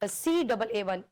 CAA1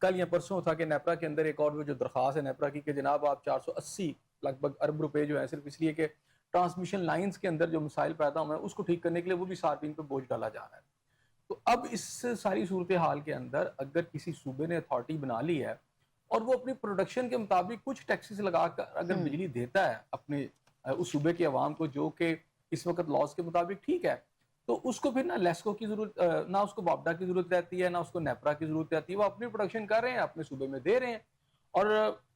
کل یا پرسوں تھا کہ نیپرا کے اندر ایک اور جو درخواست ہے نیپرا کی کہ جناب آپ 480 لگ بھگ ارب روپے جو ہے صرف اس لیے کہ ٹرانسمیشن لائنز کے اندر جو مسائل پیدا ہوئے ہیں اس کو ٹھیک کرنے کے لیے وہ بھی صارفین پہ بوجھ ڈالا جا رہا ہے. تو اب اس ساری صورتحال کے اندر اگر کسی صوبے نے اتھارٹی بنا لی ہے اور وہ اپنی پروڈکشن کے مطابق کچھ ٹیکسز لگا کر اگر بجلی دیتا ہے اپنے اس صوبے کے عوام کو جو کہ اس وقت لاز کے مطابق ٹھیک ہے, تو اس کو پھر نہ لیسکو کی ضرورت, نہ اس کو بابڈا کی ضرورت رہتی ہے, نہ اس کو نیپرا کی ضرورت رہتی ہے. وہ اپنی پروڈکشن کر رہے ہیں, اپنے صوبے میں دے رہے ہیں, اور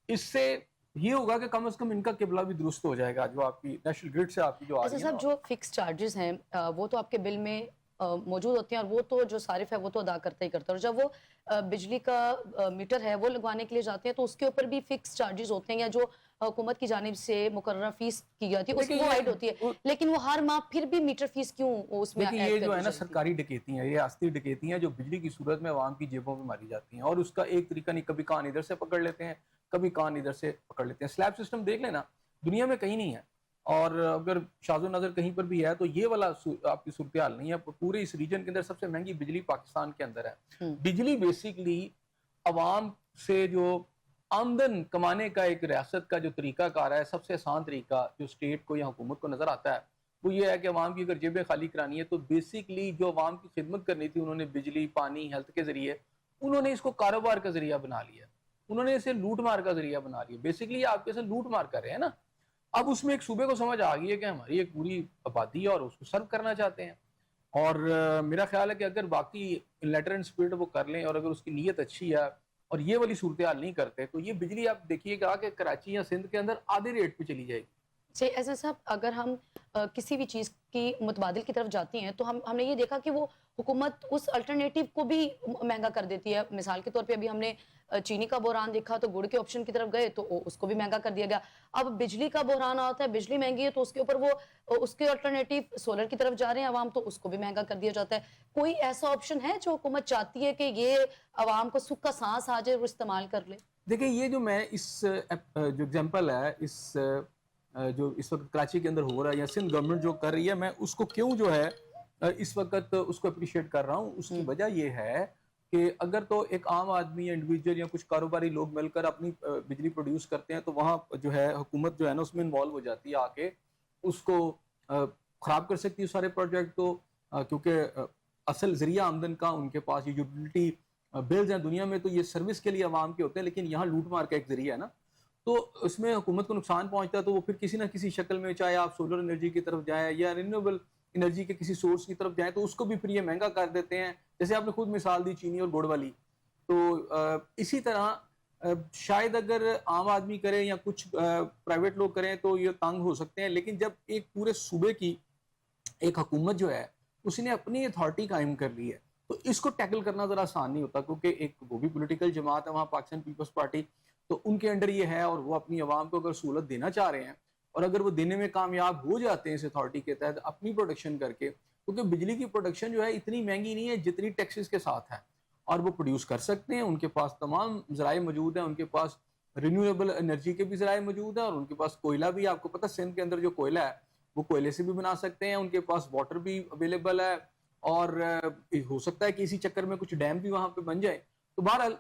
اس سے یہ ہوگا کہ کم از کم ان کا قبلہ بھی درست ہو جائے گا جو آپ کی نیشنل گرڈ سے آپ کی جو آ رہی ہے. صاحب جو فکس چارجز ہیں وہ تو آپ کے بل میں موجود ہوتے ہیں, اور وہ تو جو صارف ہے وہ تو ادا کرتا ہی کرتا ہے, اور جب وہ بجلی کا میٹر ہے وہ لگوانے کے لیے جاتے ہیں تو اس کے اوپر بھی فکس چارجز ہوتے ہیں, یا جو حکومت کی جانب سے مقررہ فیس کی جاتی ہے اس کو ایڈ ہوتی ہے, لیکن وہ ہر ماہ پھر بھی میٹر فیس کیوں اس میں یہ جو ہے نا سرکاری ڈکیتی ہیں, ریاستی ڈکیتی ہیں جو بجلی کی صورت میں عوام کی جیبوں میں ماری جاتی ہیں, اور اس کا ایک طریقہ نہیں, کبھی کان ادھر سے پکڑ لیتے ہیں, کبھی کان ادھر سے پکڑ لیتے ہیں. سلیب سسٹم دیکھ لینا, دنیا میں کہیں نہیں ہے, اور اگر شاذ و نظر کہیں پر بھی ہے تو یہ والا آپ کی صورتحال نہیں ہے. پورے اس ریجن کے اندر سب سے مہنگی بجلی پاکستان کے اندر ہے. بجلی بیسیکلی عوام سے جو آمدن کمانے کا ایک ریاست کا جو طریقہ کار ہے, سب سے آسان طریقہ جو اسٹیٹ کو یا حکومت کو نظر آتا ہے وہ یہ ہے کہ عوام کی اگر جیبیں خالی کرانی ہے تو بیسیکلی جو عوام کی خدمت کرنی تھی انہوں نے بجلی, پانی, ہیلتھ کے ذریعے انہوں نے اس کو کاروبار کا ذریعہ بنا لیا, انہوں نے اسے لوٹ مار کا ذریعہ بنا لیا. بیسیکلی آپ کیسے لوٹ مار کر رہے ہیں نا. اب اس میں ایک صوبے کو سمجھ آ گئی ہے کہ ہماری ایک پوری آبادی ہے اور اس کو سرو کرنا چاہتے ہیں, اور میرا خیال ہے کہ اگر باقی لیٹر اینڈ اسپرٹ وہ کر لیں اور اگر اس کی نیت اچھی ہے اور یہ والی صورتحال نہیں کرتے تو یہ بجلی آپ دیکھیے گا کہ کراچی یا سندھ کے اندر آدھے ریٹ پہ چلی جائے گی. ایسا صاحب اگر ہم کسی بھی چیز کی متبادل کی طرف جاتی ہیں تو ہم نے یہ دیکھا کہ وہ حکومت اس الٹرنیٹیو کو بھی مہنگا کر دیتی ہے. مثال کے طور پہ ابھی ہم نے چینی کا بحران دیکھا تو گڑ کے آپشن کی طرف گئے تو اس کو بھی مہنگا کر دیا گیا. اب بجلی کا بحران آتا ہے, بجلی مہنگی ہے تو اس کے اوپر وہ اس کے الٹرنیٹیو سولر کی طرف جا رہے ہیں عوام, تو اس کو بھی مہنگا کر دیا جاتا ہے. کوئی ایسا آپشن ہے جو حکومت چاہتی ہے کہ یہ عوام کو سکھ کا سانس آ جائے وہ استعمال کر لے؟ دیکھیں یہ جو میں اس جو ایگزامپل ہے اس جو اس وقت کراچی کے اندر ہو رہا ہے یا سندھ گورنمنٹ جو کر رہی ہے, میں اس کو کیوں جو ہے اس وقت اس کو اپریشیٹ کر رہا ہوں. اس کی وجہ یہ ہے کہ اگر تو ایک عام آدمی یا انڈیویجول یا کچھ کاروباری لوگ مل کر اپنی بجلی پروڈیوس کرتے ہیں تو وہاں جو ہے حکومت جو ہے نا اس میں انوالو ہو جاتی ہے, آ کے اس کو خراب کر سکتی ہے سارے پروجیکٹ کو, کیونکہ اصل ذریعہ آمدن کا ان کے پاس یہ یوٹیلٹی بلز ہیں. دنیا میں تو یہ سروس کے لیے عوام کے ہوتے ہیں, لیکن یہاں لوٹ مار کا ایک ذریعہ ہے نا, تو اس میں حکومت کو نقصان پہنچتا ہے. تو وہ پھر کسی نہ کسی شکل میں, چاہے آپ سولر انرجی کی طرف جائیں یا رینیویبل انرجی کے کسی سورس کی طرف جائیں, تو اس کو بھی پھر یہ مہنگا کر دیتے ہیں. جیسے آپ نے خود مثال دی چینی اور گڑ والی, تو اسی طرح شاید اگر عام آدمی کرے یا کچھ پرائیویٹ لوگ کریں تو یہ تنگ ہو سکتے ہیں. لیکن جب ایک پورے صوبے کی ایک حکومت جو ہے اس نے اپنی اتھارٹی قائم کر لی ہے تو اس کو ٹیکل کرنا ذرا آسان نہیں ہوتا, کیونکہ ایک وہ بھی پولیٹیکل جماعت ہے وہاں پاکستان پیپلز پارٹی, تو ان کے انڈر یہ ہے, اور وہ اپنی عوام کو اگر سہولت دینا چاہ رہے ہیں اور اگر وہ دینے میں کامیاب ہو جاتے ہیں اس اتھارٹی کے تحت اپنی پروڈکشن کر کے, کیونکہ بجلی کی پروڈکشن جو ہے اتنی مہنگی نہیں ہے جتنی ٹیکسز کے ساتھ ہے, اور وہ پروڈیوس کر سکتے ہیں. ان کے پاس تمام ذرائع موجود ہیں, ان کے پاس رینیویبل انرجی کے بھی ذرائع موجود ہیں, اور ان کے پاس کوئلہ بھی, آپ کو پتہ سندھ کے اندر جو کوئلہ ہے وہ کوئلے سے بھی بنا سکتے ہیں. ان کے پاس واٹر بھی اویلیبل ہے, اور ہو سکتا ہے کہ اسی چکر میں کچھ ڈیم بھی وہاں پہ بن جائے. تو بہرحال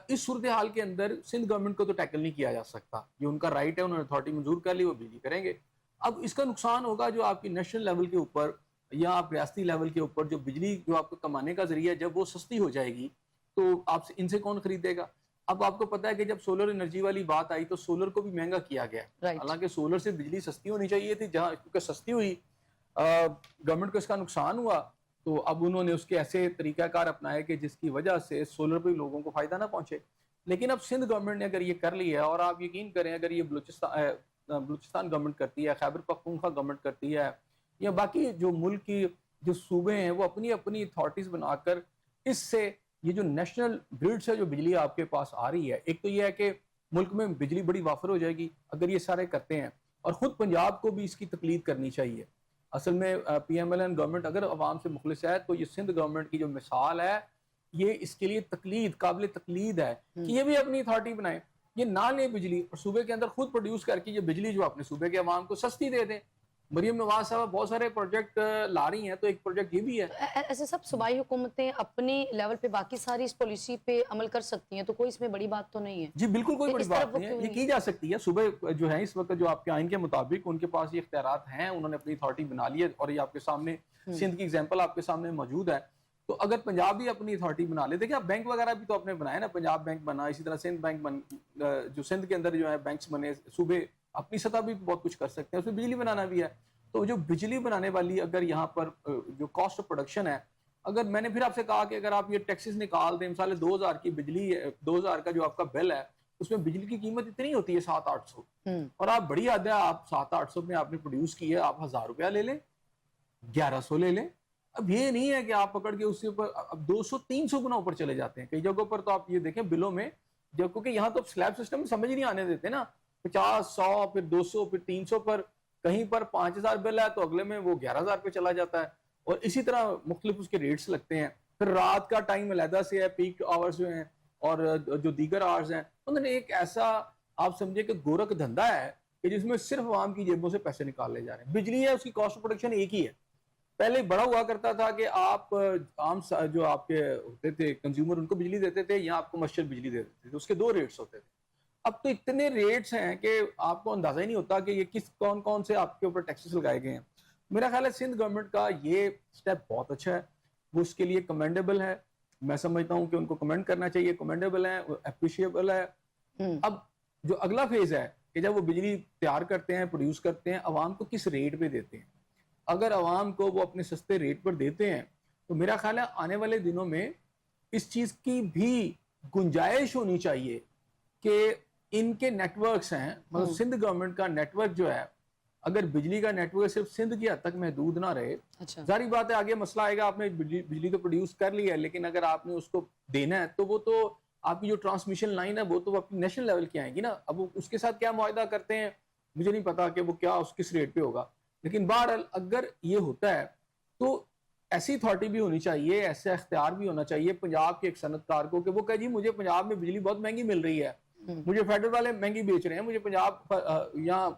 اس صورتحال کے اندر سندھ گورنمنٹ کو تو ٹیکل نہیں کیا جا سکتا, یہ ان کا رائٹ ہے, انہوں نے اتھارٹی منظور کر لی, وہ بجلی کریں گے. اب اس کا نقصان ہوگا جو آپ کی نیشنل لیول کے اوپر یا آپ ریاستی لیول کے اوپر جو بجلی جو آپ کو کمانے کا ذریعہ جب وہ سستی ہو جائے گی تو آپ ان سے کون خریدے گا. اب آپ کو پتا ہے کہ جب سولر انرجی والی بات آئی تو سولر کو بھی مہنگا کیا گیا, حالانکہ سولر سے بجلی سستی ہونی چاہیے تھی, جہاں کیونکہ سستی ہوئی گورنمنٹ کو اس کا نقصان ہوا, تو اب انہوں نے اس کے ایسے طریقہ کار اپنائے کہ جس کی وجہ سے سولر پہ لوگوں کو فائدہ نہ پہنچے. لیکن اب سندھ گورنمنٹ نے اگر یہ کر لی ہے, اور آپ یقین کریں اگر یہ بلوچستان گورنمنٹ کرتی ہے, خیبر پختونخوا گورنمنٹ کرتی ہے, یا باقی جو ملک کی جو صوبے ہیں وہ اپنی اپنی اتھارٹیز بنا کر اس سے یہ جو نیشنل گرڈ سے جو بجلی آپ کے پاس آ رہی ہے, ایک تو یہ ہے کہ ملک میں بجلی بڑی وافر ہو جائے گی اگر یہ سارے کرتے ہیں, اور خود پنجاب کو بھی اس کی تقلید کرنی چاہیے. اصل میں P M L N government اگر عوام سے مخلص ہے تو یہ سندھ گورنمنٹ کی جو مثال ہے یہ اس کے لیے تقلید, قابل تقلید ہے کہ یہ بھی اپنی اتھارٹی بنائیں, یہ نہ لیں بجلی اور صوبے کے اندر خود پروڈیوس کر کے یہ بجلی جو اپنے صوبے کے عوام کو سستی دے دیں. مریم نواز صاحب بہت سارے پروجیکٹ لا رہی ہیں، تو ایک پروجیکٹ یہ بھی ہے. ایسے سب صوبائی حکومتیں اپنی لیول پہ باقی ساری اس پالیسی پہ عمل کر سکتی ہیں، تو کوئی اس میں بڑی بات تو نہیں ہے. جی بالکل کوئی بڑی اس طرف بات وہ نہیں ہے، کیوں یہ کی جا سکتی ہے. صوبے جو ہیں اس وقت جو آپ کے آئین کے مطابق ان کے پاس یہ اختیارات ہیں، انہوں نے اپنی اتھارٹی بنا لی ہے، اور یہ آپ کے سامنے سندھ کی ایگزامپل آپ کے سامنے موجود ہے. تو اگر پنجاب بھی اپنی اتھارٹی بنا لے، دیکھیں آپ بینک وغیرہ بھی تو آپ نے بنائے نا، پنجاب بینک بنا، اسی طرح سندھ بینک جو سندھ کے اندر جو ہے بینکس بنے، صوبے اپنی سطح بھی بہت کچھ کر سکتے ہیں. اس میں بجلی بنانا بھی ہے. تو جو بجلی بنانے والی اگر یہاں پر جو کاسٹ آف پروڈکشن ہے، اگر میں نے پھر آپ سے کہا کہ اگر آپ یہ ٹیکسز نکال دیں، مثال 2000 کی بجلی، 2000 کا جو آپ کا بل ہے، اس میں بجلی کی قیمت اتنی ہوتی ہے 700-800، اور آپ بڑی حد ہے، آپ 700-800 میں آپ نے پروڈیوس کی ہے، آپ 1000 روپیہ لے لیں، 1100 لے لیں. اب یہ نہیں ہے کہ آپ پکڑ کے اس کے اوپر اب 200-300 گنا اوپر چلے جاتے ہیں کئی جگہوں پر. تو آپ یہ دیکھیں بلوں میں، جب کیونکہ یہاں تو سلیب سسٹم سمجھ نہیں آنے دیتے نا، 50 100 پھر 200 پھر 300 پر، کہیں پر 5000 بل ہے تو اگلے میں وہ 11000 پہ چلا جاتا ہے. اور اسی طرح مختلف اس کے ریٹس لگتے ہیں. پھر رات کا ٹائم علیحدہ سے ہے، پیک آورز جو ہیں اور جو دیگر آورز ہیں، انہوں نے ایک ایسا آپ سمجھے کہ گورکھ دھندا ہے کہ جس میں صرف عوام کی جیبوں سے پیسے نکالے جا رہے ہیں. بجلی ہے، اس کی کاسٹ آف پروڈکشن ایک ہی ہے. پہلے بڑا ہوا کرتا تھا کہ آپ عام جو آپ کے ہوتے تھے کنزیومر، ان کو بجلی دیتے تھے یا آپ کو مرچنٹ بجلی دیتے تھے، اس کے 2 ریٹس ہوتے تھے. اب تو اتنے ریٹس ہیں کہ آپ کو اندازہ ہی نہیں ہوتا کہ یہ کون کون سے آپ کے اوپر ٹیکسز لگائے گئے ہیں. میرا خیال ہے سندھ گورنمنٹ کا یہ سٹیپ بہت اچھا ہے، وہ اس کے لیے کمینڈیبل ہے. میں سمجھتا ہوں کہ ان کو کمنڈ کرنا چاہیے، کمینڈیبل ہے، اپریشیبل ہے. اب جو اگلا فیز ہے کہ جب وہ بجلی تیار کرتے ہیں، پروڈیوس کرتے ہیں، عوام کو کس ریٹ پہ دیتے ہیں. اگر عوام کو وہ اپنے سستے ریٹ پر دیتے ہیں تو میرا خیال ہے آنے والے دنوں میں اس چیز کی بھی گنجائش ہونی چاہیے کہ ان کے نیٹ ورکس ہیں، مطلب سندھ گورنمنٹ کا نیٹ ورک جو ہے، اگر بجلی کا نیٹ ورک صرف سندھ کی حد تک محدود نہ رہے. ظاہری بات ہے آگے مسئلہ آئے گا، آپ نے بجلی تو پروڈیوس کر لی ہے، لیکن اگر آپ نے اس کو دینا ہے تو وہ تو آپ کی جو ٹرانسمیشن لائن ہے وہ تو اپنی نیشنل لیول کی آئیں گی نا. اب وہ اس کے ساتھ کیا معاہدہ کرتے ہیں مجھے نہیں پتا کہ وہ کیا اس کس ریٹ پہ ہوگا. لیکن بہرحال اگر یہ ہوتا ہے تو ایسی اتھارٹی بھی ہونی چاہیے، ایسا اختیار بھی ہونا چاہیے پنجاب کے ایک صنعت کار کو کہ وہ کہے جی مجھے پنجاب میں بجلی بہت مہنگی مل رہی ہے، مجھے فیڈرل والے مہنگی بیچ رہے ہیں، مجھے پنجاب یہاں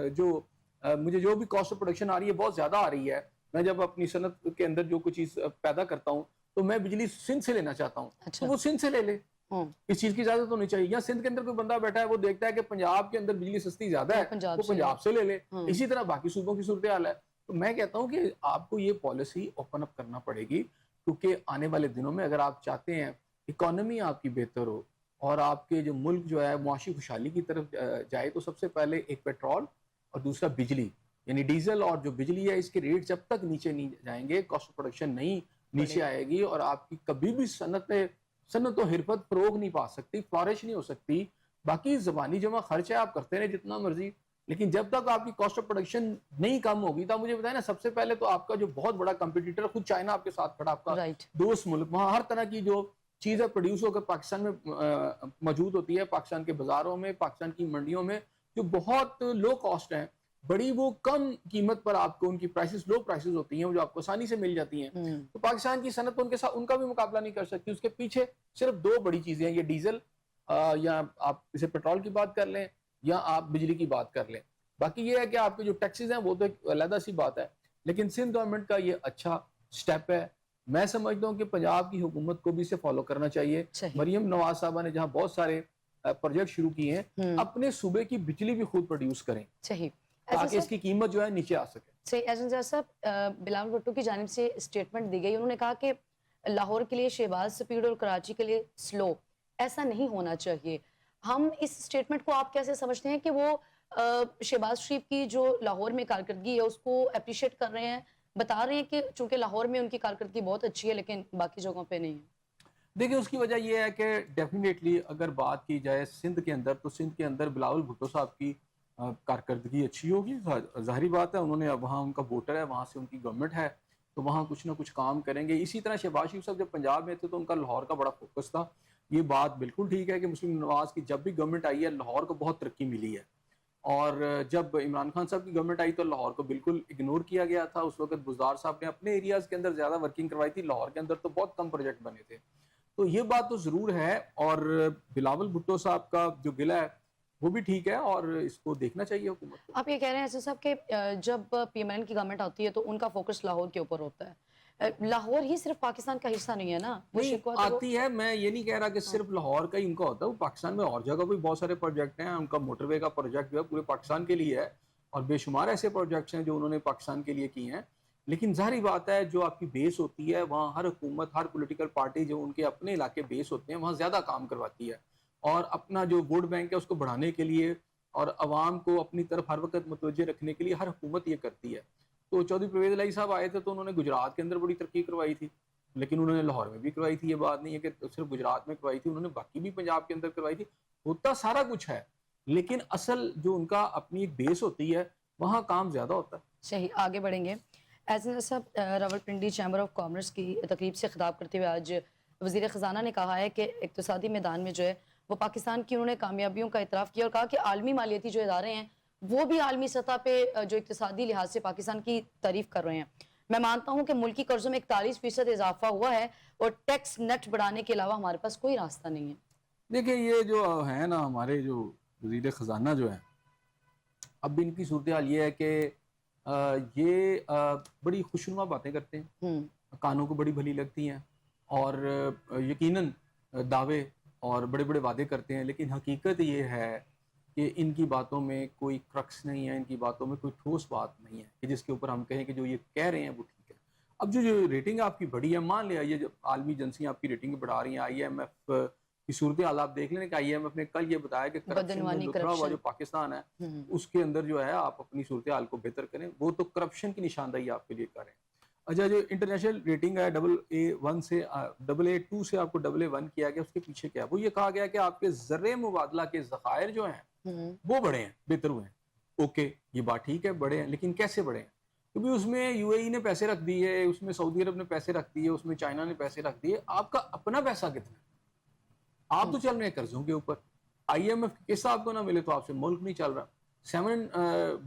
جو مجھے جو بھی کاسٹ آف پروڈکشن آ رہی ہے بہت زیادہ آ رہی ہے. میں جب اپنی صنعت کے اندر جو کوئی چیز پیدا کرتا ہوں تو میں بجلی سندھ سے لینا چاہتا ہوں، تو وہ سندھ سے لے لے. اس چیز کی اجازت ہونی چاہیے. یا سندھ کے اندر کوئی بندہ بیٹھا ہے، وہ دیکھتا ہے کہ پنجاب کے اندر بجلی سستی زیادہ ہے، وہ پنجاب سے لے لے. اسی طرح باقی صوبوں کی صورتحال ہے. تو میں کہتا ہوں کہ آپ کو یہ پالیسی اوپن اپ کرنا پڑے گی، کیونکہ آنے والے دنوں میں اگر آپ چاہتے ہیں اکانومی آپ کی بہتر ہو اور آپ کے جو ملک جو ہے معاشی خوشحالی کی طرف جائے، تو سب سے پہلے ایک پیٹرول اور دوسرا بجلی، یعنی ڈیزل اور جو بجلی ہے اس کے ریٹ جب تک نیچے نہیں جائیں گے، کاسٹ آف پروڈکشن نہیں نیچے آئے گی، اور آپ کی کبھی بھی صنعت و حرفت فروغ نہیں پا سکتی، فلورش نہیں ہو سکتی. باقی زبانی جمع خرچ ہے، آپ کرتے رہے جتنا مرضی، لیکن جب تک آپ کی کاسٹ آف پروڈکشن نہیں کم ہوگی. تو آپ مجھے بتائیں نا، سب سے پہلے تو آپ کا جو بہت بڑا کمپیٹیٹر خود چائنا آپ کے ساتھ کھڑا، آپ کا دوست ملک، وہاں ہر طرح کی جو چیز ہے پروڈیوس ہو کر پاکستان میں موجود ہوتی ہے، پاکستان کے بازاروں میں، پاکستان کی منڈیوں میں، جو بہت لو کاسٹ ہیں، بڑی وہ کم قیمت پر آپ کو ان کی پرائسز، لو پرائسز ہوتی ہیں جو آپ کو آسانی سے مل جاتی ہیں. تو پاکستان کی صنعت ان کے ساتھ ان کا بھی مقابلہ نہیں کر سکتی. اس کے پیچھے صرف 2 بڑی چیزیں ہیں، یہ ڈیزل یا آپ اسے پیٹرول کی بات کر لیں یا آپ بجلی کی بات کر لیں. باقی یہ ہے کہ آپ کے جو ٹیکسز ہیں وہ تو ایک علیحدہ سی بات ہے، لیکن سندھ گورنمنٹ کا یہ اچھا سٹیپ ہے. میں سمجھتا ہوں کہ پنجاب کی حکومت کو بھی اسے فالو کرنا چاہیے. مریم نواز صاحبہ نے جہاں بہت سارے پروجیکٹ شروع کیے ہیں، اپنے صوبے کی بجلی بھی خود پروڈیوس کریں تاکہ اس کی قیمت جو ہے نیچے آ سکے. صحیح. ایجنزر صاحب، بلاول بھٹو کی جانب سے اسٹیٹمنٹ دی گئی، انہوں نے کہا کہ لاہور کے لیے شہباز سپیڈ اور کراچی کے لیے سلو، ایسا نہیں ہونا چاہیے. ہم اس اسٹیٹمنٹ کو آپ کیسے سمجھتے ہیں کہ وہ شہباز شریف کی جو لاہور میں کارکردگی ہے اس کو اپریشیٹ کر رہے ہیں، بتا رہے ہیں کہ چونکہ لاہور میں ان کی کارکردگی بہت اچھی ہے لیکن باقی جگہوں پہ نہیں ہے؟ دیکھیں اس کی وجہ یہ ہے کہ ڈیفینیٹلی اگر بات کی جائے سندھ کے اندر، تو سندھ کے اندر بلاول بھٹو صاحب کی کارکردگی اچھی ہوگی. ظاہری بات ہے، انہوں نے وہاں ان کا ووٹر ہے، وہاں سے ان کی گورنمنٹ ہے، تو وہاں کچھ نہ کچھ کام کریں گے. اسی طرح شہباز شریف صاحب جب پنجاب میں تھے تو ان کا لاہور کا بڑا فوکس تھا. یہ بات بالکل ٹھیک ہے کہ مسلم نواز کی جب بھی گورنمنٹ آئی ہے لاہور کو بہت ترقی ملی ہے، اور جب عمران خان صاحب کی گورنمنٹ آئی تو لاہور کو بالکل اگنور کیا گیا تھا. اس وقت بزدار صاحب نے اپنے ایریاز کے اندر زیادہ ورکنگ کروائی تھی، لاہور کے اندر تو بہت کم پروجیکٹ بنے تھے. تو یہ بات تو ضرور ہے. اور بلاول بھٹو صاحب کا جو گلہ ہے وہ بھی ٹھیک ہے اور اس کو دیکھنا چاہیے حکومت کو. آپ یہ کہہ رہے ہیں ایسے صاحب کہ جب پی ایم این کی گورنمنٹ آتی ہے تو ان کا فوکس لاہور کے اوپر ہوتا ہے. لاہور ہی صرف پاکستان کا حصہ نہیں ہے نا, وہ نہیں شکوہ تو آتی ہے, میں یہ نہیں کہہ رہا کہ صرف لاہور کا ہی ان کا ہوتا ہے, وہ پاکستان میں اور جگہ بھی بہت سارے پروجیکٹ ہیں. ان کا موٹر وے کا پروجیکٹ جو ہے پورے پاکستان کے لیے ہے, اور بے شمار ایسے پروجیکٹس ہیں جو انہوں نے پاکستان کے لیے کیے ہیں. لیکن ظاہری بات ہے جو آپ کی بیس ہوتی ہے وہاں ہر حکومت, ہر پولیٹیکل پارٹی جو ان کے اپنے علاقے بیس ہوتے ہیں وہاں زیادہ کام کرواتی ہے, اور اپنا جو ووٹ بینک ہے اس کو بڑھانے کے لیے اور عوام کو اپنی طرف ہر وقت متوجہ رکھنے کے لیے ہر حکومت یہ کرتی ہے. تو چودھری پرویز الہی صاحب آئے تھے تو انہوں نے گجرات کے اندر بڑی ترقی کروائی تھی, لیکن انہوں نے لاہور میں بھی کروائی تھی. یہ بات نہیں ہے کہ صرف گجرات میں کروائی تھی, انہوں نے باقی بھی پنجاب کے اندر کروائی تھی. ہوتا سارا کچھ ہے, لیکن اصل جو ان کا اپنی ایک بیس ہوتی ہے وہاں کام زیادہ ہوتا ہے. صحیح, آگے بڑھیں گے. ایسن صاحب, راولپنڈی چیمبر آف کامرس کی تقریب سے خطاب کرتے ہوئے آج وزیر خزانہ نے کہا ہے کہ اقتصادی میدان میں جو ہے وہ پاکستان کی انہوں نے کامیابیوں کا اعتراف کیا, اور کہا کہ عالمی مالیاتی جو ادارے ہیں وہ بھی عالمی سطح پہ جو اقتصادی لحاظ سے پاکستان کی تعریف کر رہے ہیں. میں مانتا ہوں کہ ملکی قرضوں میں 41% اضافہ ہوا ہے اور ٹیکس نیٹ بڑھانے کے علاوہ ہمارے پاس کوئی راستہ نہیں ہے. دیکھیں یہ جو ہے نا ہمارے جو وزیر خزانہ جو ہے, اب ان کی صورتحال یہ ہے کہ یہ بڑی خوشنما باتیں کرتے ہیں, کانوں کو بڑی بھلی لگتی ہیں, اور یقیناً دعوے اور بڑے بڑے وعدے کرتے ہیں, لیکن حقیقت یہ ہے کہ ان کی باتوں میں کوئی کرکس نہیں ہے, ان کی باتوں میں کوئی ٹھوس بات نہیں ہے کہ جس کے اوپر ہم کہیں کہ جو یہ کہہ رہے ہیں وہ ٹھیک ہے. اب جو ریٹنگ آپ کی بڑی ہے, مان لیا یہ جو عالمی ایجنسیاں آپ کی ریٹنگ بڑھا رہی ہیں, آئی ایم ایف کی صورتحال آپ دیکھ لیں کہ آئی ایم ایف نے کل یہ بتایا کہ کرپشن میں لتھڑا ہوا جو پاکستان ہے اس کے اندر جو ہے آپ اپنی صورتحال کو بہتر کریں. وہ تو کرپشن کی نشاندہی آپ کے لیے کریں. اچھا, جو انٹرنیشنل ریٹنگ ہے AA1 سے AA2 سے آپ کو AA1 کیا گیا, اس کے پیچھے کیا, وہ یہ کہا گیا کہ آپ کے زر مبادلہ کے ذخائر جو ہیں وہ بڑھے ہیں, بہتر ہوئے ہیں. اوکے, یہ بات ٹھیک ہے, بڑھے ہیں, لیکن کیسے بڑھے ہیں؟ کیونکہ اس میں UAE نے پیسے رکھ دیے, اس میں سعودی عرب نے پیسے رکھ دیے, اس میں چائنا نے پیسے رکھ دیے. آپ کا اپنا پیسہ کتنا ہے؟ آپ تو چل رہے ہیں قرضوں کے اوپر. آئی ایم ایف کی قسط آپ کو نہ ملے تو آپ سے ملک نہیں چل رہا. $7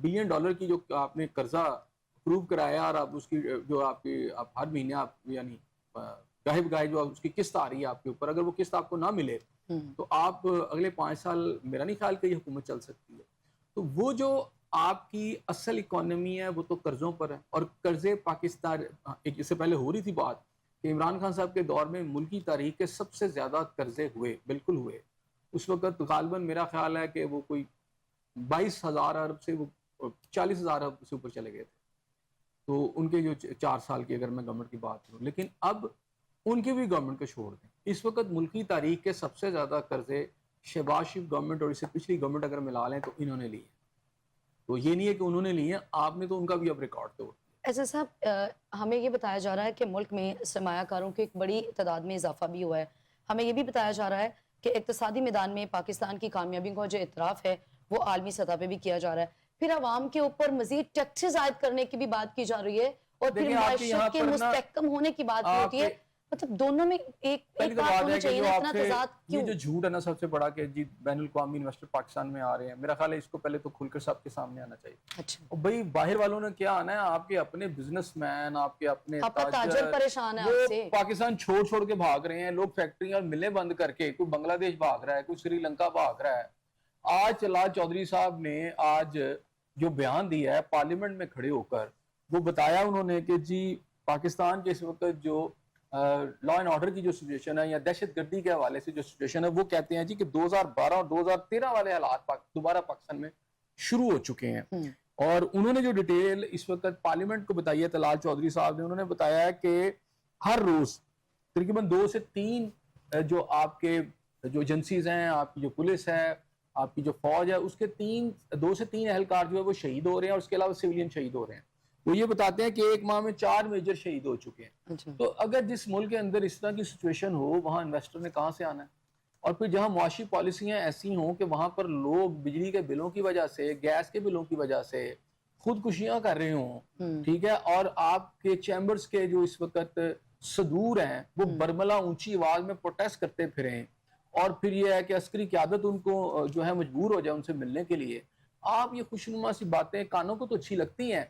بلین کی جو آپ نے قرضہ اپروو کرایا, اور آپ اس کی جو آپ کی ہر مہینے آپ یعنی گاہے بگاہے جو اس کی قسط آ رہی ہے آپ کے اوپر, اگر وہ قسط آپ کو نہ ملے تو آپ اگلے 5 سال میرا نہیں خیال کہ یہ حکومت چل سکتی ہے. تو وہ جو آپ کی اصل اکانومی ہے وہ تو قرضوں پر ہے, اور قرضے پاکستان, اس سے پہلے ہو رہی تھی بات کہ عمران خان صاحب کے دور میں ملکی تاریخ کے سب سے زیادہ قرضے ہوئے, بالکل ہوئے. اس وقت غالباً میرا خیال ہے کہ وہ کوئی 22,000 ارب سے وہ 40,000 ارب سے اوپر چلے گئے تھے. تو ان کے جو 4 سال کی اگر میں گورنمنٹ کی بات کروں, لیکن اب ان کی بھی گورنمنٹ کو چھوڑ دیں. اس وقت ملکی تاریخ کے سب سے زیادہ قرضے شہباز شریف گورنمنٹ اور اس سے پچھلی گورنمنٹ اگر ملا لیں تو انہوں نے لیے. تو یہ نہیں ہے کہ انہوں نے لیے, آپ نے تو ان کا بھی اب ریکارڈ توڑ. ایسا صاحب, ہمیں یہ بتایا جا رہا ہے کہ ملک میں سرمایہ کاروں کی ایک بڑی تعداد میں اضافہ بھی ہوا ہے. ہمیں یہ بھی بتایا جا رہا ہے کہ اقتصادی میدان میں پاکستان کی کامیابی کا جو اعتراف ہے وہ عالمی سطح پہ بھی کیا جا رہا ہے. پھر عوام کے اوپر مزید ٹیکسز عائد کرنے کی بھی بات کی جا رہی ہے, اور پھر معیشت کے مستحکم ہونے کی بات ہوتی ہے. مطلب دونوں میں ایک بات ہونی چاہیے نا, اتنا تضاد کیوں؟ یہ جو جھوٹ ہے نا سب سے بڑا کہ جی بین الاقوامی انویسٹر پاکستان میں آ رہے ہیں, میرا خیال ہے اس کو پہلے تو کھل کر سب کے سامنے آنا چاہیے. اچھا, اور بھائی باہر والوں نے کیا آنا ہے, آپ کے اپنے بزنس مین, آپ کے اپنے تاجر پریشان ہے آپ سے. پاکستان چھوڑ کے بھاگ رہے ہیں, لوگ فیکٹریاں اور ملیں بند کر کے, کوئی بنگلہ دیش بھاگ رہا ہے, کوئی سری لنکا بھاگ رہا ہے. آج جلال چودھری صاحب نے آج جو بیان دیا ہے پارلیمنٹ میں کھڑے ہو کر, وہ بتایا انہوں نے کہ جی پاکستان کے اس وقت جو لا اینڈ آرڈر کی جو سچویشن ہے یا دہشت گردی کے حوالے سے جو سچویشن ہے, وہ کہتے ہیں جی کہ 2012 اور 2013 والے حالات دوبارہ پاکستان میں شروع ہو چکے ہیں. اور انہوں نے جو ڈیٹیل اس وقت پارلیمنٹ کو بتائی ہے طلال چودھری صاحب نے, انہوں نے بتایا ہے کہ ہر روز تقریباً 2 سے 3 جو آپ کے جو ایجنسیز ہیں, آپ کی جو پولیس ہے, آپ کی جو فوج ہے, اس کے 2 سے 3 اہلکار جو ہے وہ شہید ہو رہے ہیں, اور اس کے علاوہ سویلین شہید ہو رہے ہیں. وہ یہ بتاتے ہیں کہ 1 ماہ میں 4 میجر شہید ہو چکے ہیں. تو اگر جس ملک کے اندر اس طرح کی سچویشن ہو, وہاں انویسٹر نے کہاں سے آنا ہے؟ اور پھر جہاں معاشی پالیسیاں ایسی ہوں کہ وہاں پر لوگ بجلی کے بلوں کی وجہ سے, گیس کے بلوں کی وجہ سے خودکشیاں کر رہے ہوں, ٹھیک ہے, اور آپ کے چیمبرز کے جو اس وقت صدور ہیں وہ برملا اونچی آواز میں پروٹیسٹ کرتے پھریں, اور پھر یہ ہے کہ عسکری قیادت ان کو جو ہے مجبور ہو جائے ان سے ملنے کے لیے. آپ یہ خوشنما سی باتیں کانوں کو تو اچھی لگتی ہیں,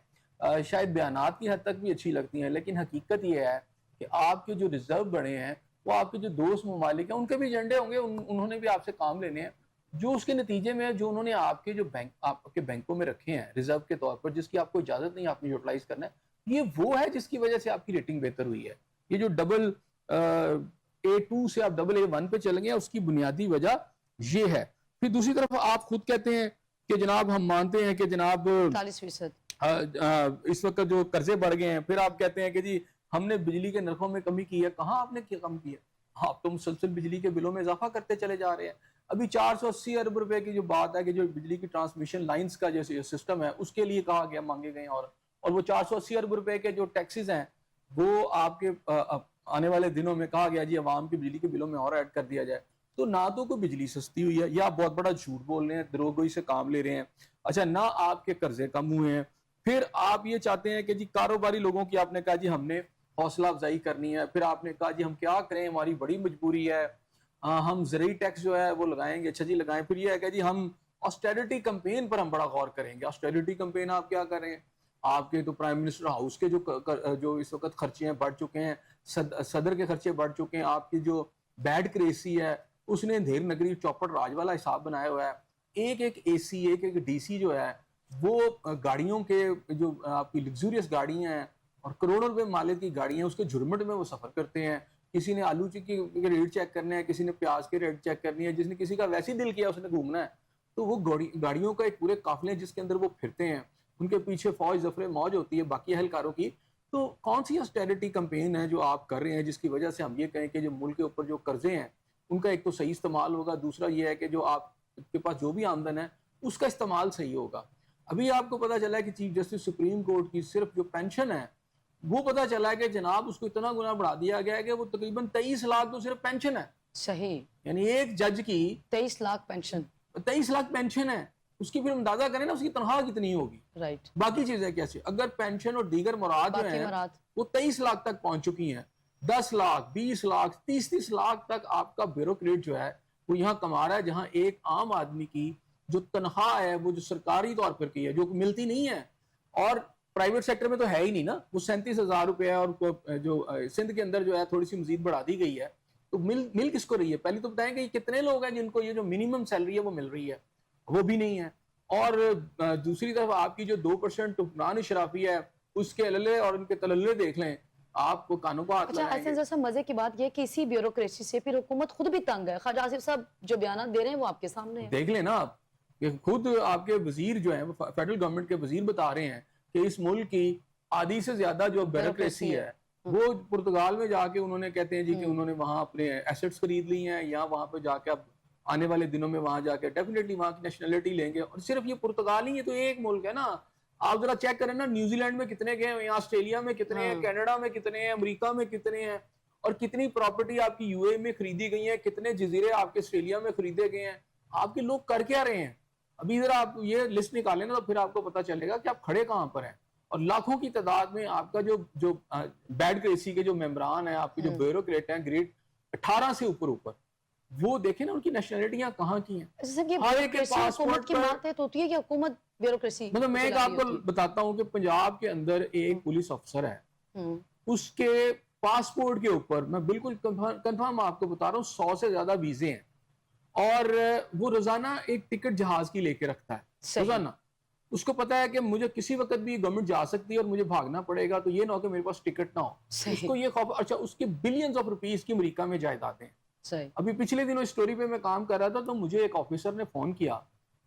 شاید بیانات کی حد تک بھی اچھی لگتی ہیں, لیکن حقیقت یہ ہے کہ آپ کے جو ریزرو بڑے ہیں وہ آپ کے جو دوست ممالک ہیں ان کے بھی ایجنڈے ہوں گے, انہوں نے بھی آپ سے کام لینے ہیں. جو اس کے نتیجے میں جو انہوں نے آپ کے جو بینک آپ کے بینکوں میں رکھے ہیں ریزرو کے طور پر، جس کی آپ کو اجازت نہیں آپ نے یوٹیلائز کرنا ہے، یہ وہ ہے جس کی وجہ سے آپ کی ریٹنگ بہتر ہوئی ہے. یہ جو ڈبل A2 سے آپ ڈبل A1 پہ چلیں گے، اس کی بنیادی وجہ یہ ہے. پھر دوسری طرف آپ خود کہتے ہیں کہ جناب ہم مانتے ہیں کہ جناب 40%. اس وقت جو قرضے بڑھ گئے ہیں. پھر آپ کہتے ہیں کہ جی ہم نے بجلی کے نرخوں میں کمی کی ہے. کہاں آپ نے کم کی ہے؟ آپ تو مسلسل بجلی کے بلوں میں اضافہ کرتے چلے جا رہے ہیں. ابھی 480 ارب روپے کی جو بات ہے کہ جو بجلی کی ٹرانسمیشن لائنز کا جو سسٹم ہے اس کے لیے کہا گیا مانگے گئے، اور وہ 480 ارب روپے کے جو ٹیکسز ہیں وہ آپ کے آنے والے دنوں میں کہا گیا جی عوام کی بجلی کے بلوں میں اور ایڈ کر دیا جائے. تو نہ تو کوئی بجلی سستی ہوئی ہے، یا آپ بہت بڑا جھوٹ بول رہے ہیں، دروغگوئی سے کام لے رہے ہیں. اچھا، نہ آپ کے قرضے کم ہوئے ہیں. پھر آپ یہ چاہتے ہیں کہ جی کاروباری لوگوں کی آپ نے کہا جی ہم نے حوصلہ افزائی کرنی ہے. پھر آپ نے کہا جی ہم کیا کریں، ہماری بڑی مجبوری ہے، ہم زرعی ٹیکس جو ہے وہ لگائیں گے. اچھا جی لگائیں. پھر یہ ہے کہ جی ہم آسٹیرٹی کمپین پر ہم بڑا غور کریں گے. آسٹیرٹی کمپین آپ کیا کریں؟ آپ کے تو پرائم منسٹر ہاؤس کے جو اس وقت خرچے ہیں بڑھ چکے ہیں، صدر کے خرچے بڑھ چکے ہیں. آپ کی جو بیڈ کریسی ہے اس نے اندھیر نگری چوپٹ راج والا حساب بنایا ہوا ہے. ایک ایک اے سی، ایک ایک ڈی سی جو ہے وہ گاڑیوں کے جو آپ کی لگزوریس گاڑیاں ہیں اور کروڑوں روپے مالک کی گاڑیاں ہیں، اس کے جھرمٹ میں وہ سفر کرتے ہیں. کسی نے آلو کے ریٹ چیک کرنے ہیں، کسی نے پیاز کے ریٹ چیک کرنی ہے، جس نے کسی کا ویسے ہی دل کیا اس نے گھومنا ہے. تو وہ گاڑیوں کا ایک پورے قافلے جس کے اندر وہ پھرتے ہیں، ان کے پیچھے فوج ظفر موج ہوتی ہے باقی اہلکاروں کی. تو کون سی آسٹیرٹی کمپین ہے جو آپ کر رہے ہیں جس کی وجہ سے ہم یہ کہیں کہ جو ملک کے اوپر جو قرضے ہیں ان کا ایک تو صحیح استعمال ہوگا، دوسرا یہ ہے کہ جو آپ کے پاس جو بھی آمدن ہے اس کا استعمال صحیح ہوگا. ابھی آپ کو پتا چلا ہے کہ چیف جسٹس سپریم کورٹ کی صرف جو پینشن ہے وہ پتا چلا ہے کہ جناب اس کو اتنا گنا بڑھا دیا گیا ہے کہ وہ تقریباً 23 لاکھ تو صرف پینشن ہے. صحیح. یعنی ایک جج کی 23 لاکھ پینشن. 23 لاکھ پینشن ہے. اس کی پھر اندازہ کریں نا اس کی تنخواہ کتنی ہوگی. رائٹ. باقی چیزیں کیسے اگر پینشن اور دیگر مراد جو ہیں وہ 23 لاکھ تک پہنچ چکی ہیں. 10 لاکھ 20 لاکھ 30 لاکھ تک آپ کا بیوروکریٹ جو ہے وہ یہاں کما رہا ہے، جہاں ایک عام آدمی کی جو تنخواہ ہے وہ جو سرکاری طور پر کی ہے جو ملتی نہیں ہے، اور پرائیویٹ سیکٹر میں تو ہے ہی نہیں نا، وہ 37,000 روپے ہے. اور جو سندھ کے اندر جو ہے تھوڑی سی مزید بڑھا دی گئی ہے. تو مل کس کو رہی ہے؟ پہلے تو بتائیں کہ یہ کتنے لوگ ہیں جن کو یہ جو منیمم سیلری ہے وہ مل رہی ہے؟ وہ بھی نہیں ہے. اور دوسری طرف آپ کی جو 2% حکمران اشرافی ہے اس کے عللے اور ان کے تللے دیکھ لیں، آپ کو کانوں کو ہاتھ لگائیں گے. اچھا جیسا مزے کی بات یہ کہ اسی بیوروکریسی سے پھر حکومت خود بھی تنگ ہے. خواجہ آصف صاحب جو بیانات دے رہے ہیں وہ آپ کے سامنے ہیں. دیکھ لیں نا آپ کہ خود آپ کے وزیر جو ہیں فیڈرل گورنمنٹ کے وزیر بتا رہے ہیں کہ اس ملک کی آدھی سے زیادہ جو بیوروکریسی ہے وہ پرتگال میں جا کے انہوں نے کہتے ہیں جی کہ انہوں نے وہاں اپنے ایسٹس خرید لی ہیں، یا وہاں پہ جا کے اب آنے والے دنوں میں وہاں جا کے ڈیفینیٹلی وہاں کی نیشنلٹی لیں گے. اور صرف یہ پرتگال ہی ہے تو ایک ملک ہے نا. آپ ذرا چیک کریں نا، نیوزی لینڈ میں کتنے گئے ہیں، آسٹریلیا میں کتنے ہیں، کینیڈا میں کتنے ہیں، امریکہ میں کتنے ہیں، اور کتنی پراپرٹی آپ کی یو اے میں خریدی گئی ہیں، کتنے جزیرے آپ کے آسٹریلیا میں خریدے گئے ہیں. آپ کے لوگ کر کیا رہے ہیں؟ ابھی ذرا آپ یہ لسٹ نکالیں نا تو پھر آپ کو پتا چلے گا کہ آپ کھڑے کہاں پر ہیں. اور لاکھوں کی تعداد میں آپ کا جو بیڈ کریسی کے جو ممبران ہیں، آپ کے جو بیوروکریٹ ہیں گریڈ 18 سے اوپر وہ دیکھیں نا ان کی نیشنلٹیاں کہاں کی ہیں. ہر ایک کے حکومت کی ماتحت ہوتی ہے کہ حکومت بیوروکریسی. مطلب میں ایک آپ کو بتاتا ہوں کہ پنجاب کے اندر ایک پولیس افسر ہے، اس کے پاسپورٹ کے اوپر میں بالکل کنفرم آپ کو بتا رہا ہوں 100 سے زیادہ ویزے ہیں، اور وہ روزانہ ایک ٹکٹ جہاز کی لے کے رکھتا ہے روزانہ. اس کو پتا ہے کہ مجھے کسی وقت بھی گورنمنٹ جا سکتی ہے اور مجھے بھاگنا پڑے گا، تو یہ نہ ہو کہ میرے پاس ٹکٹ نہ ہو. اس کو یہ خوف. اچھا، اس کے بلینز آف روپیز کی امریکہ میں جائیدادیں ہیں. ابھی پچھلے دنوں اس سٹوری پہ میں کام کر رہا تھا تو مجھے ایک آفیسر نے فون کیا.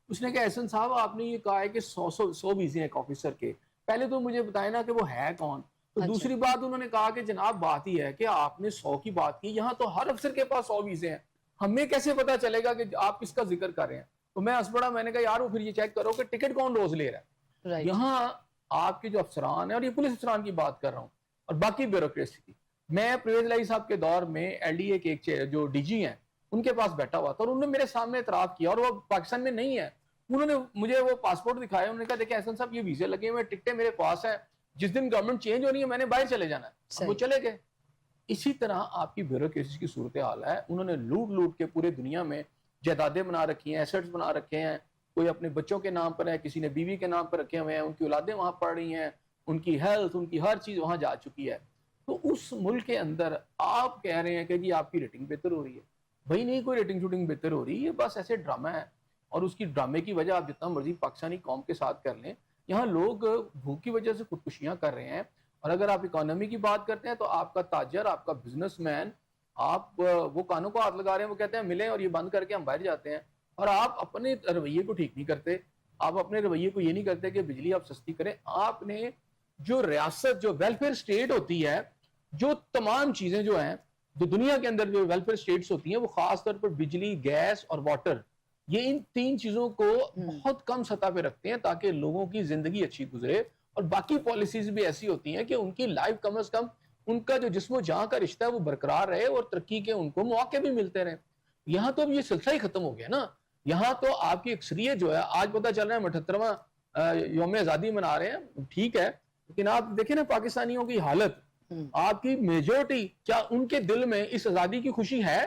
اس نے کہا احسن صاحب آپ نے یہ کہا ہے کہ 100 ویزے ہیں ایک آفیسر کے، پہلے تو مجھے بتائے نا کہ وہ ہے کون. تو دوسری بات انہوں نے کہا کہ جناب بات ہی ہے کہ آپ نے 100 کی بات کی، یہاں تو ہر افسر کے پاس 100 ویزے ہیں، ہمیں کیسے پتا چلے گا کہ آپ کس کا ذکر کر رہے ہیں. تو میں ہنس پڑا. میں نے کہا یار وہ پھر یہ چیک کرو کہ ٹکٹ کون روز لے رہا ہے. یہاں آپ کے جو افسران ہیں، اور یہ پولیس افسران کی بات کر رہا ہوں اور باقی بیوروکریسی کی، میں پرویز الہی صاحب کے دور میں ایل ڈی اے کے جو ڈی جی ہیں ان کے پاس بیٹھا ہوا تھا، اور انہوں نے میرے سامنے اعتراف کیا، اور وہ پاکستان میں نہیں ہے. انہوں نے مجھے وہ پاسپورٹ دکھایا، انہوں نے کہا دیکھیں احسن صاحب یہ ویزے لگے ہوئے، ٹکٹیں میرے پاس ہیں، جس دن گورنمنٹ چینج ہونی ہے میں نے باہر چلے جانا ہے. وہ چلے گئے. اسی طرح آپ کی بیوروکریسی کی صورتحال ہے. انہوں نے لوٹ کے پورے دنیا میں جائیدادیں بنا رکھی ہیں، ایسٹس بنا رکھے ہیں. کوئی اپنے بچوں کے نام پر ہے، کسی نے بیوی کے نام پر رکھے ہوئے ہیں، ان کی اولادیں وہاں پڑھ رہی ہیں، ان کی ہیلتھ، ان کی ہر چیز وہاں جا چکی ہے. تو اس ملک کے اندر آپ کہہ رہے ہیں کہ جی آپ کی ریٹنگ بہتر ہو رہی ہے. بھائی نہیں کوئی ریٹنگ شوٹنگ بہتر ہو رہی، یہ بس ایسے ڈرامہ ہے، اور اس کی ڈرامے کی وجہ آپ جتنا مرضی پاکستانی قوم کے ساتھ کر لیں، یہاں لوگ بھوک کی وجہ سے خودکشیاں کر رہے ہیں. اور اگر آپ اکانومی کی بات کرتے ہیں تو آپ کا تاجر، آپ کا بزنس مین، آپ وہ کانوں کو ہاتھ لگا رہے ہیں، وہ کہتے ہیں ملیں اور یہ بند کر کے ہم باہر جاتے ہیں، اور آپ اپنے رویے کو ٹھیک نہیں کرتے. آپ اپنے رویے کو یہ نہیں کرتے کہ بجلی آپ سستی کریں. آپ نے جو ریاست، جو ویلفیئر اسٹیٹ ہوتی ہے، جو تمام چیزیں جو ہیں جو دنیا کے اندر جو ویلفیئر اسٹیٹس ہوتی ہیں، وہ خاص طور پر بجلی، گیس اور واٹر، یہ ان تین چیزوں کو بہت کم سطح پہ رکھتے ہیں تاکہ لوگوں کی زندگی اچھی گزرے. اور باقی پالیسیز بھی ایسی ہوتی ہیں کہ ان کی لائف کم از کم ان کا جو جسم و جہاں کا رشتہ ہے وہ برقرار رہے اور ترقی کے ان کو مواقع بھی ملتے رہیں. یہاں تو اب یہ سلسلہ ہی ختم ہو گیا نا. یہاں تو آپ کی اکثریت جو ہے، آج پتہ چل رہا ہے 78واں یوم آزادی منا رہے ہیں، ٹھیک ہے، لیکن آپ دیکھیں نا پاکستانیوں کی حالت، آپ کی میجورٹی، کیا ان کے دل میں اس آزادی کی خوشی ہے؟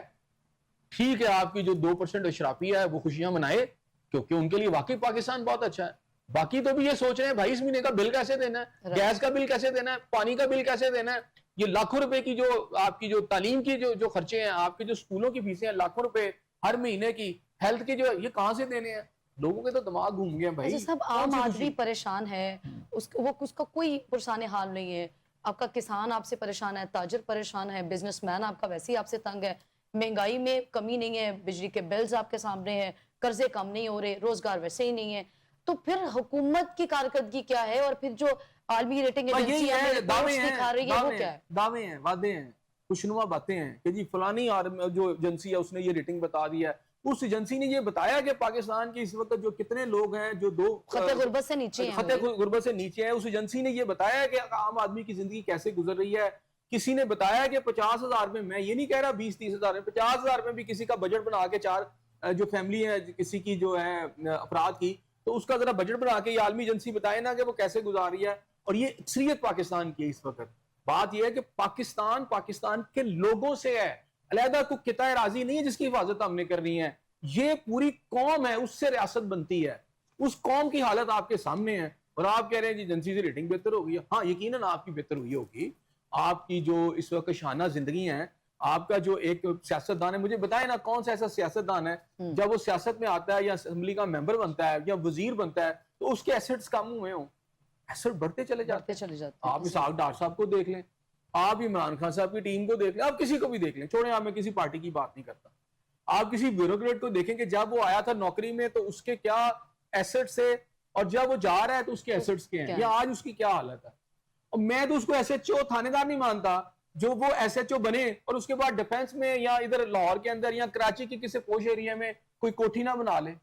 ٹھیک ہے آپ کی جو 2% اشرافیہ ہے وہ خوشیاں منائے کیونکہ ان کے لیے واقعی پاکستان بہت اچھا ہے. باقی تو بھی یہ سوچ رہے ہیں بھائی اس مہینے کا بل کیسے دینا ہے، گیس کا بل کیسے دینا ہے، پانی کا بل کیسے دینا ہے. یہ لاکھوں روپے کی جو آپ کی جو تعلیم کی جو خرچے ہیں، آپ کے جو اسکولوں کی فیسیں ہیں، لاکھوں روپے ہر مہینے کی، ہیلتھ کے جو یہ کہاں سے دینے ہیں؟ لوگوں کے تو دماغ گھوم گئے بھائی. سب کون عام سی آدمی خوشی؟ پریشان ہے، اس کا کوئی پرسان حال نہیں ہے. آپ کا کسان آپ سے پریشان ہے، تاجر پریشان ہے، بزنس مین آپ کا ویسے ہی آپ سے تنگ ہے. مہنگائی میں کمی نہیں ہے، بجلی کے بلز آپ کے سامنے ہیں، قرضے کم نہیں ہو رہے، روزگار ویسے ہی نہیں ہے. تو پھر حکومت کی کارکردگی کیا ہے؟ اور پھر جو عالمی ریٹنگ ایجنسی ہمیں رپورٹس دکھا رہی ہے وہ کیا ہے؟ دعوے ہیں، وعدے ہیں، خوشنما باتیں ہیں کہ جی فلانی جو ایجنسی ہے اس نے یہ ریٹنگ بتا دی ہے. اس ایجنسی نے یہ بتایا کہ پاکستان کی اس وقت جو کتنے لوگ ہیں جو خطے غربت سے نیچے ہیں، خطے غربت سے نیچے ہیں. اس ایجنسی نے یہ بتایا کہ عام آدمی کی زندگی کیسے گزر رہی ہے. کسی نے بتایا کہ 50,000 میں یہ نہیں کہہ رہا 20-30,000 میں، 50,000 میں بھی کسی کا بجٹ بنا کے چار جو فیملی ہے کسی کی جو ہے افراد کی، تو اس کا ذرا بجٹ بنا کے یہ عالمی ایجنسی بتائے نا کہ وہ کیسے گزار رہی ہے. اور یہ اکثریت پاکستان کی ہے اس وقت. بات یہ ہے کہ پاکستان کے لوگوں سے ہے، علیحدہ کو قطع راضی نہیں ہے جس کی حفاظت ہم نے کرنی ہے. یہ پوری قوم ہے، اس سے ریاست بنتی ہے. اس قوم کی حالت آپ کے سامنے ہے اور آپ کہہ رہے ہیں جی ایجنسی سے ریٹنگ بہتر ہو گئی ہے. ہاں یقیناً آپ کی بہتر ہوئی ہوگی. آپ کی جو اس وقت شانہ زندگی ہیں، آپ کا جو ایک سیاستدان ہے، مجھے بتائیں نا کون سا ایسا سیاستدان ہے جب وہ سیاست میں آتا ہے یا اسمبلی کا ممبر بنتا ہے یا وزیر بنتا ہے تو اس کے ایسٹس کم ہوئے ہوں؟ ایسٹ بڑھتے چلے جاتے ہیں. آپ اسحاق ڈار صاحب کو دیکھ لیں، آپ عمران خان صاحب کی ٹیم کو دیکھ لیں، آپ کسی کو بھی دیکھ لیں، چھوڑیں آپ میں کسی پارٹی کی بات نہیں کرتا. آپ کسی بیوروکریٹ کو دیکھیں کہ جب وہ آیا تھا نوکری میں تو اس کے کیا ایسٹس ہے، اور جب وہ جا رہا ہے تو اس کے ایسٹس کیا ہیں، یا آج اس کی کیا حالت ہے. اور میں تو اس کو ایس ایچ او تھانے دار نہیں مانتا جو وہ ایس ایچ او بنے اور اس کے بعد ڈیفنس میں یا ادھر لاہور کے اندر یا کراچی کے کسی پوش ایریا میں کوئی کوٹھی نہ بنا لے.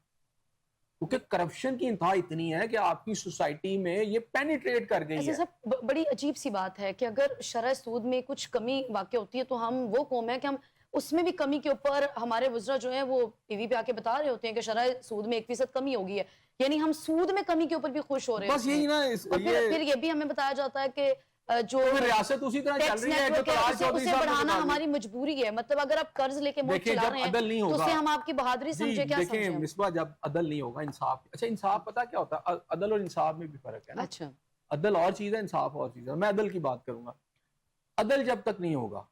کیونکہ کرپشن کی انتہا اتنی ہے کہ آپ کی سوسائٹی میں یہ پینیٹریٹ کر گئی ہے. سب بڑی عجیب سی بات ہے کہ اگر شرح سود میں کچھ کمی واقع ہوتی ہے تو ہم وہ قوم ہے کہ ہم اس میں بھی کمی کے اوپر ہمارے وزراء جو ہیں وہ ٹی وی پہ آ کے بتا رہے ہوتے ہیں کہ شرح سود میں 1% کمی ہوگی ہے. یعنی ہم سود میں کمی کے اوپر بھی خوش ہو رہے ہیں. بس یہی نا، اور پھر یہ بھی ہمیں بتایا جاتا ہے کہ جو ریاست اسی طرح چل رہی ہے جو طلال چودھری اسے صاحب نے بڑھانا بتا دی. ہماری مجبوری ہے. مطلب اگر آپ قرض لے کے ملک چلا رہے ہیں تو اسے ہم آپ کی بہادری سمجھے کیا سمجھیں؟ دیکھیں مصباح، جب عدل نہیں ہوگا، انصاف. اچھا انصاف پتہ کیا ہوتا ہے؟ عدل اور انصاف میں بھی فرق ہے نا. اچھا عدل اور چیز ہے، انصاف اور چیز ہے. میں عدل کی بات کروں گا. عدل جب تک نہیں ہوگا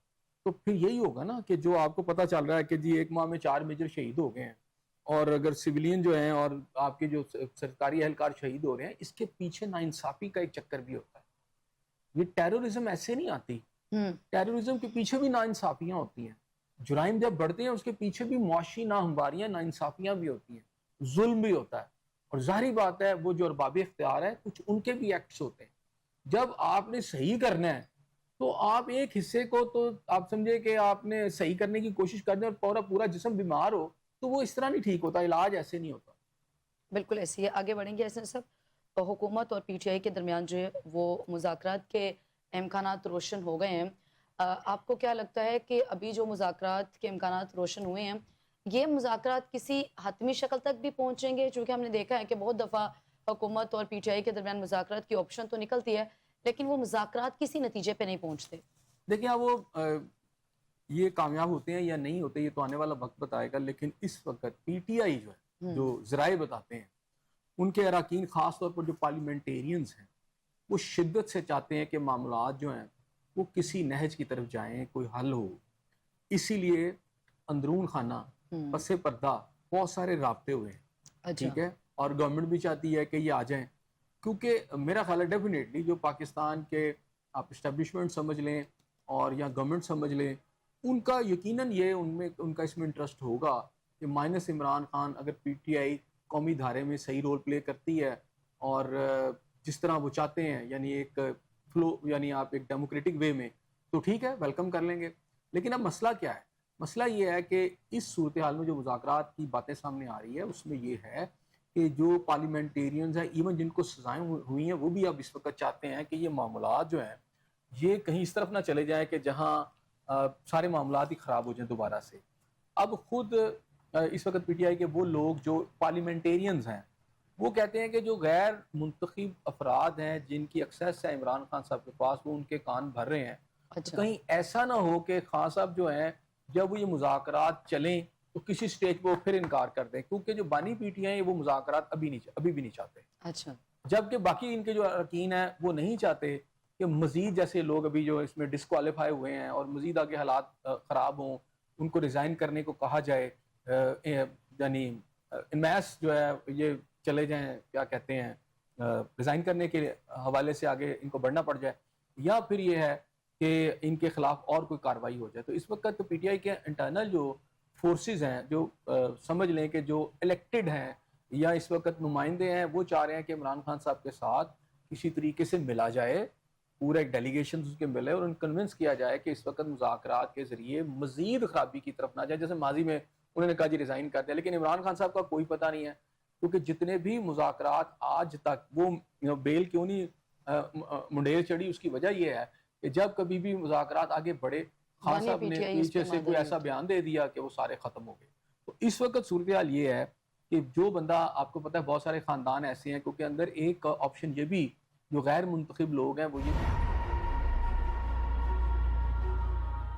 تو پھر یہی ہوگا نا کہ جو آپ کو پتہ چل رہا ہے کہ جی 1 ماہ میں 4 میجر شہید ہو گئے ہیں، اور اگر سویلین جو ہیں اور آپ کے جو سرکاری اہلکار شہید ہو رہے ہیں، اس کے پیچھے ناانصافی کا ایک چکر بھی ہوتا ہے. یہ ٹیررزم ایسے نہیں آتی. ٹیررزم کے پیچھے بھی ناانصافیاں ہوتی ہیں. جرائم جب بڑھتے ہیں اس کے پیچھے بھی معاشی ناہمواریاں، ناانصافیاں بھی ہوتی ہیں، ظلم بھی ہوتا ہے. اور ظاہری بات ہے وہ جو ارباب اختیار ہے کچھ ان کے بھی ایکٹس ہوتے ہیں. جب آپ نے صحیح کرنا ہے تو آپ ایک حصے کو تو آپ سمجھے کہ آپ نے صحیح کرنے کی کوشش کر دیں اور پورا جسم بیمار ہو تو وہ اس طرح نہیں ٹھیک ہوتا. علاج ایسے نہیں ہوتا. بالکل ایسی ہے. آگے بڑھیں گے ایسے سب حکومت اور پی ٹی آئی کے درمیان جو ہے وہ مذاکرات کے امکانات روشن ہو گئے ہیں. آپ کو کیا لگتا ہے کہ ابھی جو مذاکرات کے امکانات روشن ہوئے ہیں یہ مذاکرات کسی حتمی شکل تک بھی پہنچیں گے؟ چونکہ ہم نے دیکھا ہے کہ بہت دفعہ حکومت اور پی ٹی آئی کے درمیان مذاکرات کی آپشن تو نکلتی ہے لیکن وہ مذاکرات کسی نتیجے پہ نہیں پہنچتے. دیکھیں وہ یہ کامیاب ہوتے ہیں یا نہیں ہوتے یہ تو آنے والا وقت بتائے گا. لیکن اس وقت پی ٹی آئی جو ہے، جو ذرائع بتاتے ہیں، ان کے اراکین خاص طور پر جو پارلیمنٹیرینز ہیں وہ شدت سے چاہتے ہیں کہ معاملات جو ہیں وہ کسی نہج کی طرف جائیں، کوئی حل ہو. اسی لیے اندرون خانہ پس پردہ بہت سارے رابطے ہوئے ہیں، اچھا ٹھیک ہے، اور گورنمنٹ بھی چاہتی ہے کہ یہ آ جائیں، کیونکہ میرا خیال ہے ڈیفینیٹلی جو پاکستان کے آپ اسٹیبلشمنٹ سمجھ لیں اور یا گورنمنٹ سمجھ لیں، ان کا یقیناً یہ ان کا اس میں انٹرسٹ ہوگا کہ مائنس عمران خان اگر پی ٹی آئی قومی دھارے میں صحیح رول پلے کرتی ہے اور جس طرح وہ چاہتے ہیں، یعنی ایک فلو، یعنی آپ ایک ڈیموکریٹک وے میں، تو ٹھیک ہے، ویلکم کر لیں گے۔ لیکن اب مسئلہ کیا ہے؟ مسئلہ یہ ہے کہ اس صورتحال میں جو مذاکرات کی باتیں سامنے آ رہی ہے اس میں یہ ہے کہ جو پارلیمنٹیرینز ہیں، ایون جن کو سزائیں ہوئی ہیں، وہ بھی اب اس وقت چاہتے ہیں کہ یہ معاملات جو ہیں یہ کہیں اس طرف نہ چلے جائیں کہ جہاں سارے معاملات ہی خراب ہو جائیں دوبارہ سے۔ اب خود اس وقت پی ٹی آئی کے وہ لوگ جو پارلیمنٹیرینز ہیں وہ کہتے ہیں کہ جو غیر منتخب افراد ہیں جن کی ایکسیس ہے عمران خان صاحب کے پاس، وہ ان کے کان بھر رہے ہیں، تو اچھا کہیں ایسا نہ ہو کہ خان صاحب جو ہیں جب وہ یہ مذاکرات چلیں تو کسی سٹیج پہ وہ پھر انکار کر دیں، کیونکہ جو بانی پی ٹی آئی ہیں وہ مذاکرات ابھی بھی نہیں چاہتے، اچھا جبکہ باقی ان کے جو اراکین ہیں وہ نہیں چاہتے کہ مزید جیسے لوگ ابھی جو اس میں ڈسکوالیفائی ہوئے ہیں اور مزید آگے حالات خراب ہوں، ان کو ریزائن کرنے کو کہا جائے، یعنی انمیس جو ہے یہ چلے جائیں، کیا کہتے ہیں، ریزائن کرنے کے حوالے سے آگے ان کو بڑھنا پڑ جائے، یا پھر یہ ہے کہ ان کے خلاف اور کوئی کارروائی ہو جائے۔ تو اس وقت پی ٹی آئی کے انٹرنل جو فورسز ہیں، جو سمجھ لیں کہ جو الیکٹڈ ہیں یا اس وقت نمائندے ہیں، وہ چاہ رہے ہیں کہ عمران خان صاحب کے ساتھ کسی طریقے سے ملا جائے، پورا ایک ڈیلیگیشن اس کے ملے اور ان کنونس کیا جائے کہ اس وقت مذاکرات کے ذریعے مزید خرابی کی طرف نہ جائے۔ جیسے ماضی میں انہوں نے کہا جی ریزائن کر دیا، لیکن عمران خان صاحب کا کوئی پتہ نہیں ہے، کیونکہ جتنے بھی مذاکرات آج تک وہ بیل کیوں نہیں منڈیر چڑھی، اس کی وجہ یہ ہے کہ جب کبھی بھی مذاکرات آگے بڑھے، خان بانی صاحب پی نے ٹی آئی اس پیچھے پہ سے کوئی مادہ ایسا نہیں بیان دے دیا کہ وہ سارے ختم ہو گئے۔ تو اس وقت صورتحال یہ ہے کہ جو بندہ، آپ کو پتہ ہے بہت سارے خاندان ایسے ہیں، کیونکہ اندر ایک آپشن یہ بھی جو غیر منتخب لوگ ہیں وہ یہ